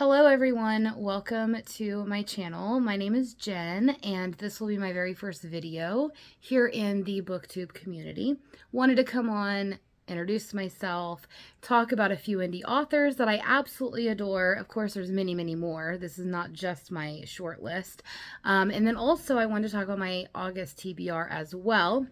Hello everyone, welcome to my channel. My name is Jen and this will be my very first video here in the BookTube community. Wanted to come on, introduce myself, talk about a few indie authors that I absolutely adore. Of course, there's many more. This is not just my short list. And then also I wanted to talk about my August TBR as well.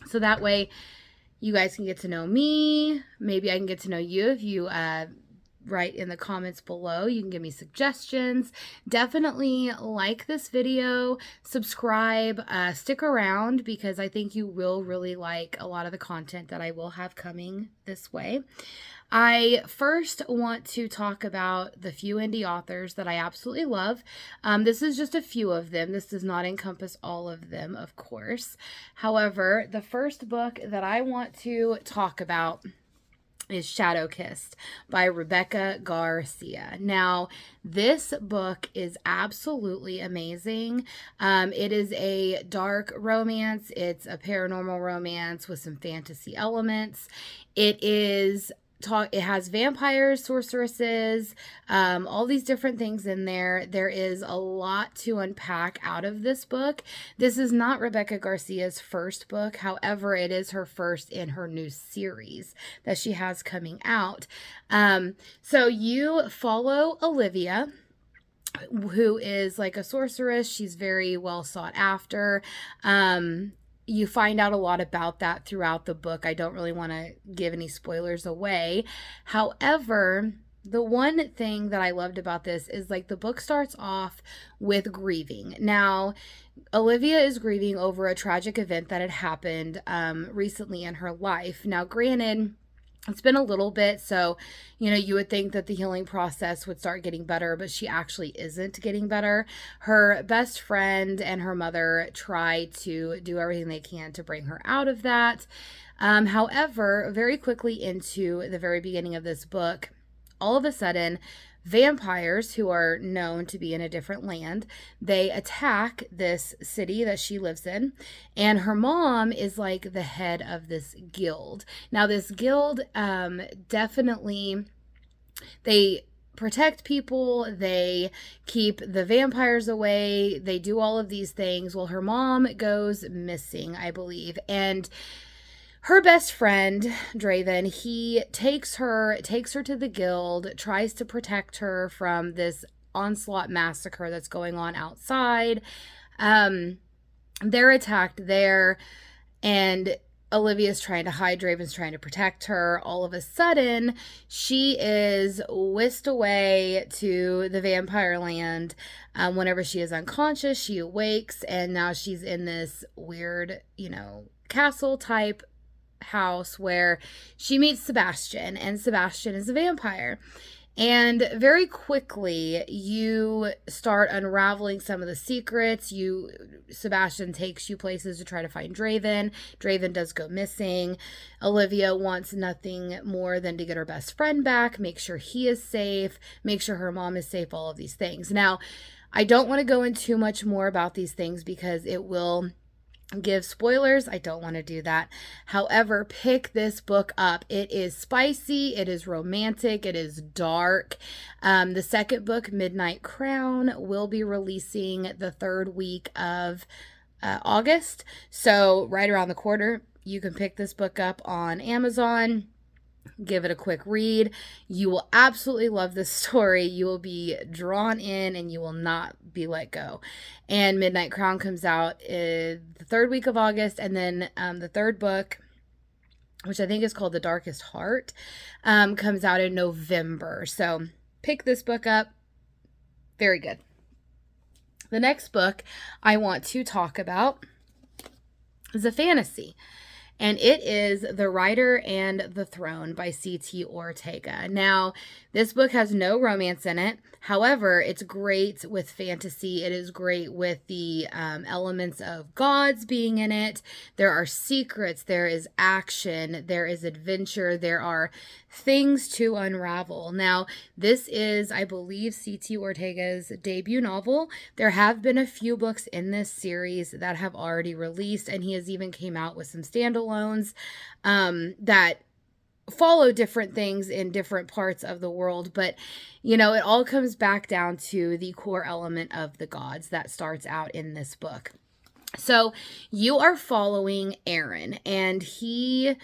So that way you guys can get to know me. Maybe I can get to know you if you write in the comments below. You can give me suggestions. Definitely like this video, subscribe, stick around because I think you will really like a lot of the content that I will have coming this way. I first want to talk about the few indie authors that I absolutely love. This is just a few of them. This does not encompass all of them, of course. However, the first book that I want to talk about is Shadow Kissed by Rebecca Garcia. Now, this book is absolutely amazing. It is a dark romance. It's a paranormal romance with some fantasy elements. It has vampires, sorceresses, all these different things in there. There is a lot to unpack out of this book. This is not Rebecca Garcia's first book. However, it is her first in her new series that she has coming out. So you follow Olivia, who is like a sorceress. She's very well sought after. You find out a lot about that throughout the book. I don't really want to give any spoilers away. However, the one thing that I loved about this is like the book starts off with grieving. Now, Olivia is grieving over a tragic event that had happened recently in her life. Now, granted, it's been a little bit, so, you would think that the healing process would start getting better, but she actually isn't getting better. Her best friend and her mother try to do everything they can to bring her out of that. However, very quickly into the very beginning of this book, all of a sudden, vampires who are known to be in a different land, they attack this city that she lives in, and her mom is like the head of this guild. Now this guild definitely, they protect people, they keep the vampires away, they do all of these things. Well, her mom goes missing, I believe, and her best friend, Draven, he takes her to the guild, tries to protect her from this onslaught massacre that's going on outside. They're attacked there, and Olivia's trying to hide. Draven's trying to protect her. All of a sudden, she is whisked away to the vampire land. Whenever she is unconscious, she awakes, and now she's in this weird, castle type house where she meets Sebastian, and Sebastian is a vampire. And very quickly you start unraveling some of the secrets. Sebastian takes you places to try to find Draven. Draven does go missing. Olivia wants nothing more than to get her best friend back, make sure he is safe, make sure her mom is safe, all of these things. Now, I don't want to go into too much more about these things because it will give spoilers. I don't want to do that. However, pick this book up. It is spicy, it is romantic, it is dark. The second book, Midnight Crown, will be releasing the third week of August. So right around the corner, you can pick this book up on Amazon. Give it a quick read. You will absolutely love this story. You will be drawn in and you will not be let go. And Midnight Crown comes out the third week of August, and then the third book, which I think is called The Darkest Heart, comes out in November. So pick this book up. Very good. The next book I want to talk about is a fantasy. And it is The Rider and the Throne by C.T. Ortega. Now, this book has no romance in it. However, it's great with fantasy. It is great with the elements of gods being in it. There are secrets. There is action. There is adventure. There are things to unravel. Now, this is, I believe, C.T. Ortega's debut novel. There have been a few books in this series that have already released, and he has even came out with some standalones that follow different things in different parts of the world, but it all comes back down to the core element of the gods that starts out in this book. So you are following Aaron, and he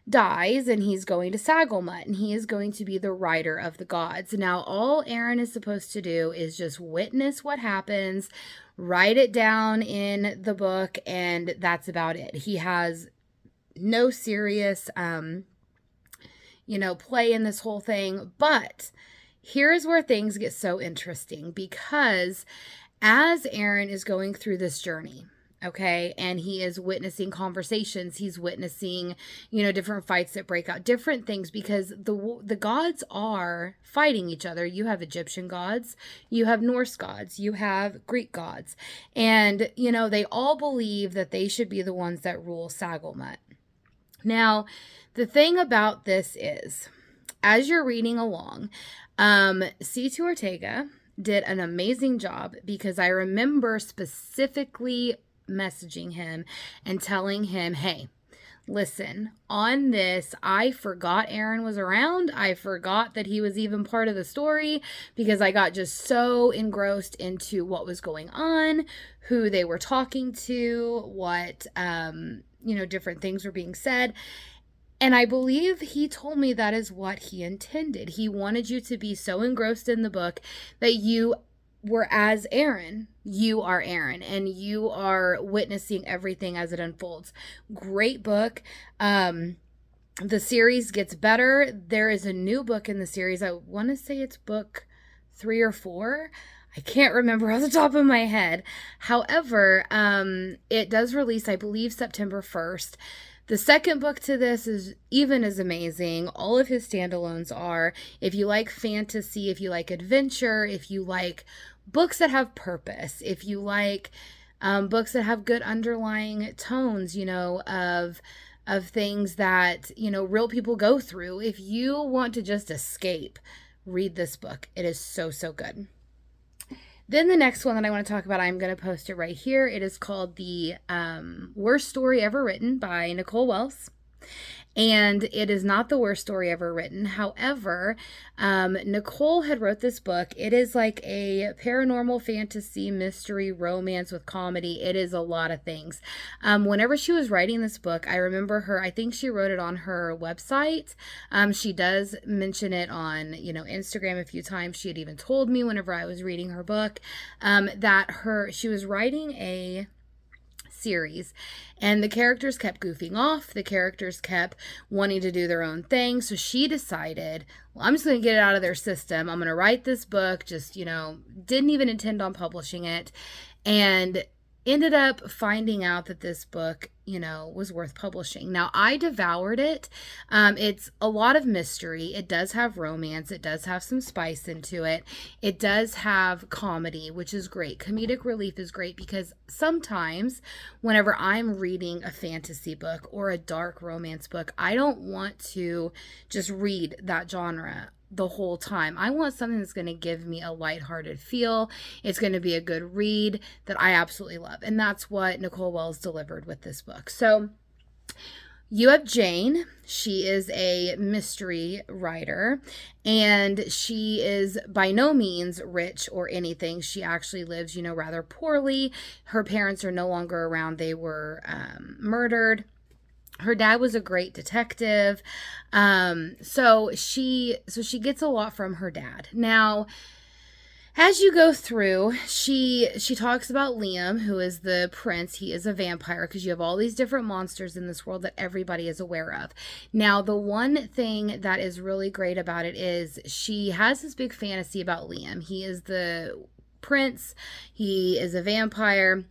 dies, and he's going to Sagalmut, and he is going to be the rider of the gods. Now, all Aaron is supposed to do is just witness what happens, write it down in the book, and that's about it. He has no serious, play in this whole thing. But here's where things get so interesting, because as Aaron is going through this journey, okay, and he is witnessing conversations, he's witnessing, different fights that break out, different things, because the gods are fighting each other. You have Egyptian gods, you have Norse gods, you have Greek gods, and, they all believe that they should be the ones that rule Sagalmut. Now, the thing about this is, as you're reading along, C2 Ortega did an amazing job, because I remember specifically messaging him and telling him, hey, listen, on this, I forgot Aaron was around. I forgot that he was even part of the story, because I got just so engrossed into what was going on, who they were talking to, what, different things were being said. And I believe he told me that is what he intended. He wanted you to be so engrossed in the book that you were as Aaron. You are Aaron, and you are witnessing everything as it unfolds. Great book. The series gets better. There is a new book in the series. I want to say it's book 3 or 4. I can't remember off the top of my head. However, it does release, I believe, September 1st. The second book to this is even as amazing. All of his standalones are. If you like fantasy, if you like adventure, if you like books that have purpose, if you like books that have good underlying tones, of things that, real people go through. If you want to just escape, read this book. It is so, so good. Then the next one that I want to talk about, I'm going to post it right here. It is called The Worst Story Ever Written by Nicole Wells. And it is not the worst story ever written. However, Nicole had wrote this book. It is like a paranormal fantasy, mystery, romance with comedy. It is a lot of things. Whenever she was writing this book, I remember her, I think she wrote it on her website. She does mention it on, Instagram a few times. She had even told me whenever I was reading her book, that she was writing a series, and the characters kept goofing off. The characters kept wanting to do their own thing. So she decided, well, I'm just going to get it out of their system. I'm going to write this book. Just, didn't even intend on publishing it, and ended up finding out that this book, was worth publishing. Now, I devoured it. It's a lot of mystery. It does have romance. It does have some spice into it. It does have comedy, which is great. Comedic relief is great, because sometimes whenever I'm reading a fantasy book or a dark romance book, I don't want to just read that genre the whole time. I want something that's going to give me a lighthearted feel. It's going to be a good read that I absolutely love. And that's what Nicole Wells delivered with this book. So you have Jane. She is a mystery writer, and she is by no means rich or anything. She actually lives, rather poorly. Her parents are no longer around. They were murdered. Her dad was a great detective. So she gets a lot from her dad. Now, as you go through, she talks about Liam, who is the prince. He is a vampire, because you have all these different monsters in this world that everybody is aware of. Now, the one thing that is really great about it is she has this big fantasy about Liam. He is the prince. He is a vampire.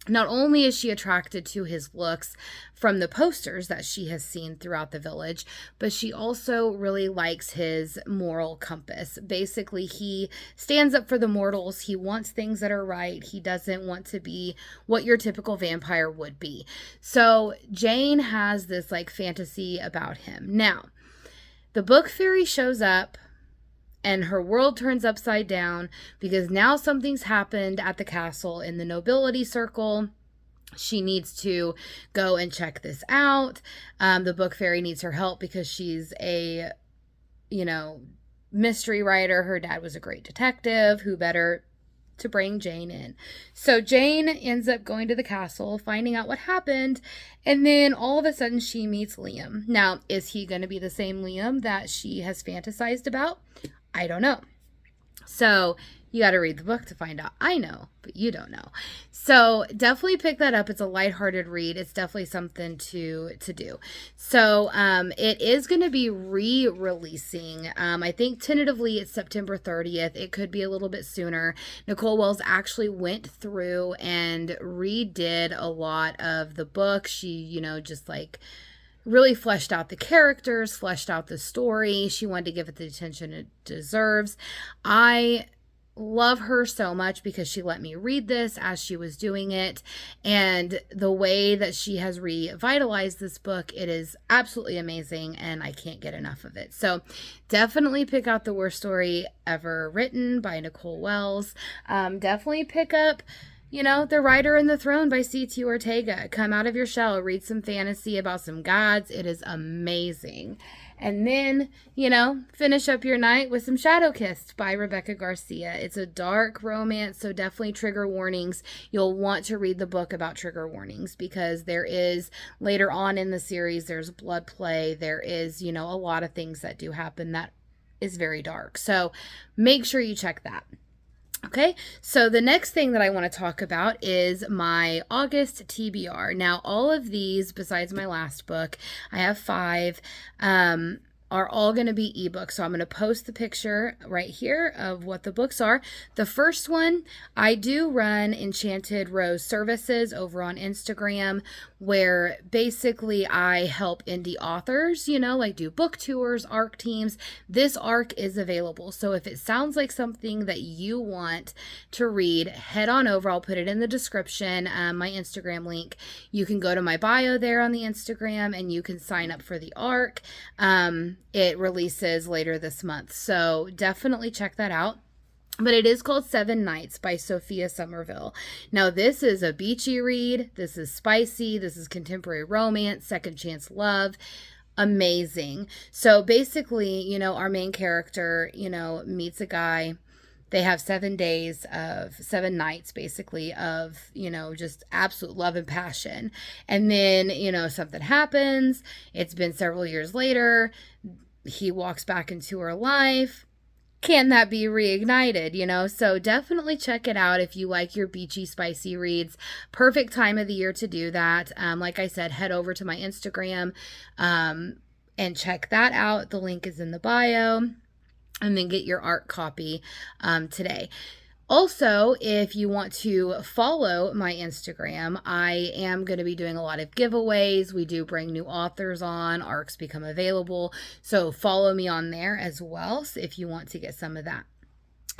Not only is she attracted to his looks from the posters that she has seen throughout the village, but she also really likes his moral compass. Basically, he stands up for the mortals. He wants things that are right. He doesn't want to be what your typical vampire would be. So Jane has this fantasy about him. Now, the book fairy shows up, and her world turns upside down, because now something's happened at the castle in the nobility circle. She needs to go and check this out. The book fairy needs her help because she's a, you know, mystery writer. Her dad was a great detective. Who better to bring Jane in? So Jane ends up going to the castle, finding out what happened, and then all of a sudden she meets Liam. Now, is he going to be the same Liam that she has fantasized about? I don't know. So you got to read the book to find out. I know, but you don't know. So definitely pick that up. It's a lighthearted read. It's definitely something to do. So it is going to be re-releasing. I think tentatively it's September 30th. It could be a little bit sooner. Nicole Wells actually went through and redid a lot of the book. She, just like really fleshed out the characters, fleshed out the story. She wanted to give it the attention it deserves. I love her so much because she let me read this as she was doing it, and the way that she has revitalized this book, it is absolutely amazing, and I can't get enough of it. So definitely pick out The Worst Story Ever Written by Nicole Wells. Definitely pick up The Rider and the Throne by C.T. Ortega. Come out of your shell, read some fantasy about some gods. It is amazing. And then, finish up your night with some Shadow Kissed by Rebecca Garcia. It's a dark romance, so definitely trigger warnings. You'll want to read the book about trigger warnings because there is, later on in the series, there's blood play. There is, a lot of things that do happen that is very dark. So make sure you check that. Okay, so the next thing that I want to talk about is my August TBR. Now, all of these, besides my last book, I have 5, are all going to be ebooks. So I'm going to post the picture right here of what the books are. The first one, I do run Enchanted Rose services over on Instagram, where basically I help indie authors, like do book tours, ARC teams. This ARC is available. So if it sounds like something that you want to read, head on over. I'll put it in the description, my Instagram link. You can go to my bio there on the Instagram and you can sign up for the ARC. It releases later this month. So definitely check that out. But it is called 7 Nights by Sophia Somerville. Now, this is a beachy read. This is spicy. This is contemporary romance, second chance love. Amazing. So basically, our main character, meets a guy. They have 7 days of 7 nights, basically, of, just absolute love and passion. And then, something happens. It's been several years later. He walks back into her life. Can that be reignited, So definitely check it out if you like your beachy, spicy reads. Perfect time of the year to do that. Like I said, head over to my Instagram and check that out. The link is in the bio. And then get your ARC copy today. Also, if you want to follow my Instagram, I am going to be doing a lot of giveaways. We do bring new authors on. ARCs become available. So follow me on there as well if you want to get some of that.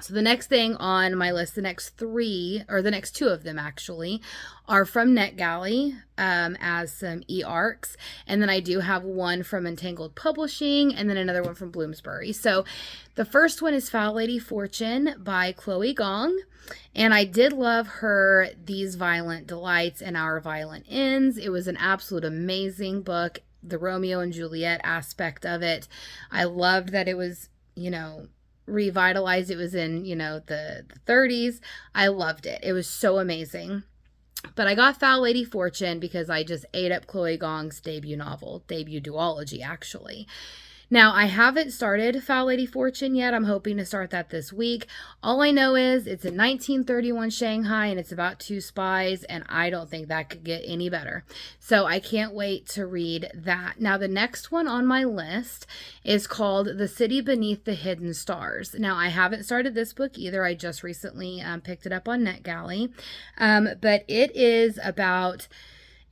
So the next thing on my list, the next 2 of them actually, are from NetGalley as some e-arcs. And then I do have one from Entangled Publishing and then another one from Bloomsbury. So the first one is Foul Lady Fortune by Chloe Gong. And I did love her These Violent Delights and Our Violent Ends. It was an absolute amazing book. The Romeo and Juliet aspect of it. I loved that it was, revitalized. It was in, the 30s. I loved it. It was so amazing. But I got Foul Lady Fortune because I just ate up Chloe Gong's debut duology, actually. Now, I haven't started Foul Lady Fortune yet. I'm hoping to start that this week. All I know is it's in 1931 Shanghai and it's about 2 spies, and I don't think that could get any better. So I can't wait to read that. Now, the next one on my list is called The City Beneath the Hidden Stars. Now, I haven't started this book either. I just recently picked it up on NetGalley. But it is about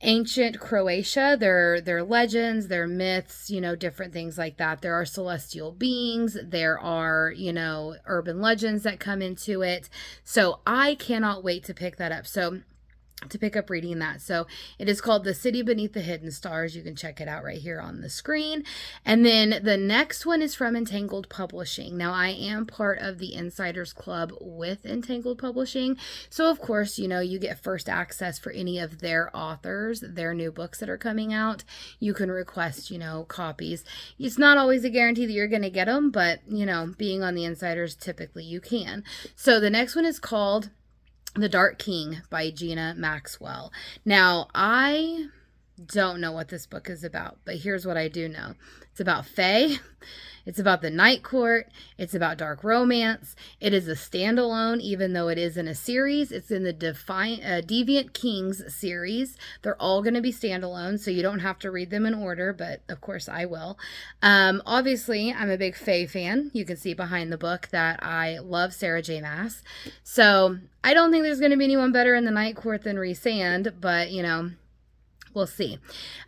ancient Croatia, their legends, their myths, different things like that. There are celestial beings. There are, urban legends that come into it. So I cannot wait to pick that up. So to pick up reading that. So it is called The City Beneath the Hidden Stars. You can check it out right here on the screen. And then the next one is from Entangled Publishing. Now, I am part of the Insiders Club with Entangled Publishing. So, of course, you know, you get first access for any of their authors, their new books that are coming out. You can request, you know, copies. It's not always a guarantee that you're going to get them, but, you know, being on the Insiders, typically you can. So the next one is called The Dark King by Gina Maxwell. Now, I don't know what this book is about, but here's what I do know. It's about Fae. It's about the Night Court. It's about dark romance. It is a standalone, even though it is in a series. It's in the Deviant Kings series. They're all going to be standalone, so you don't have to read them in order, but of course I will. Obviously, I'm a big Fae fan. You can see behind the book that I love Sarah J. Maas. So I don't think there's going to be anyone better in the Night Court than Rhysand, but, you know, we'll see.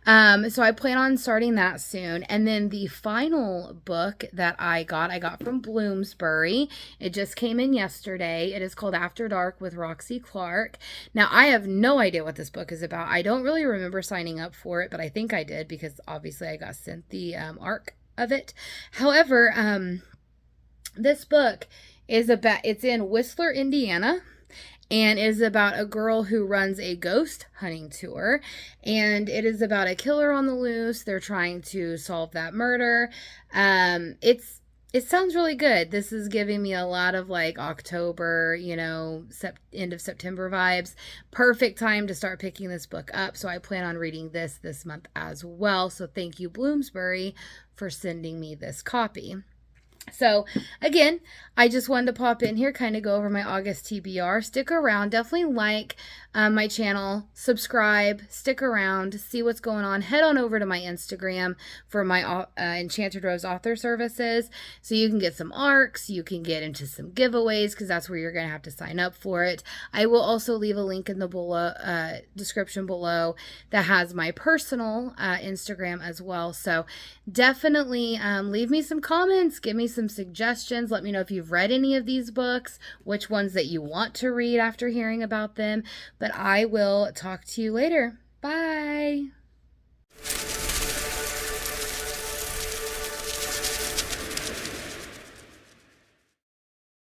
So I plan on starting that soon. And then the final book that I got from Bloomsbury. It just came in yesterday. It is called After Dark with Roxy Clark. Now, I have no idea what this book is about. I don't really remember signing up for it, but I think I did because obviously I got sent the arc of it. However, this book is it's in Whistler, Indiana, and is about a girl who runs a ghost hunting tour, and it is about a killer on the loose. They're trying to solve that murder. It sounds really good. This is giving me a lot of like October, you know, end of September vibes. Perfect time to start picking this book up. So I plan on reading this month as well. So thank you, Bloomsbury, for sending me this copy. So, again, I just wanted to pop in here, kind of go over my August TBR. Stick around. Definitely like my channel. Subscribe. Stick around. See what's going on. Head on over to my Instagram for my Enchanted Rose author services. So you can get some arcs. You can get into some giveaways because that's where you're going to have to sign up for it. I will also leave a link in the description below that has my personal Instagram as well. So definitely leave me some comments. Give me some suggestions. Let me know if you've read any of these books, which ones that you want to read after hearing about them. But I will talk to you later. Bye.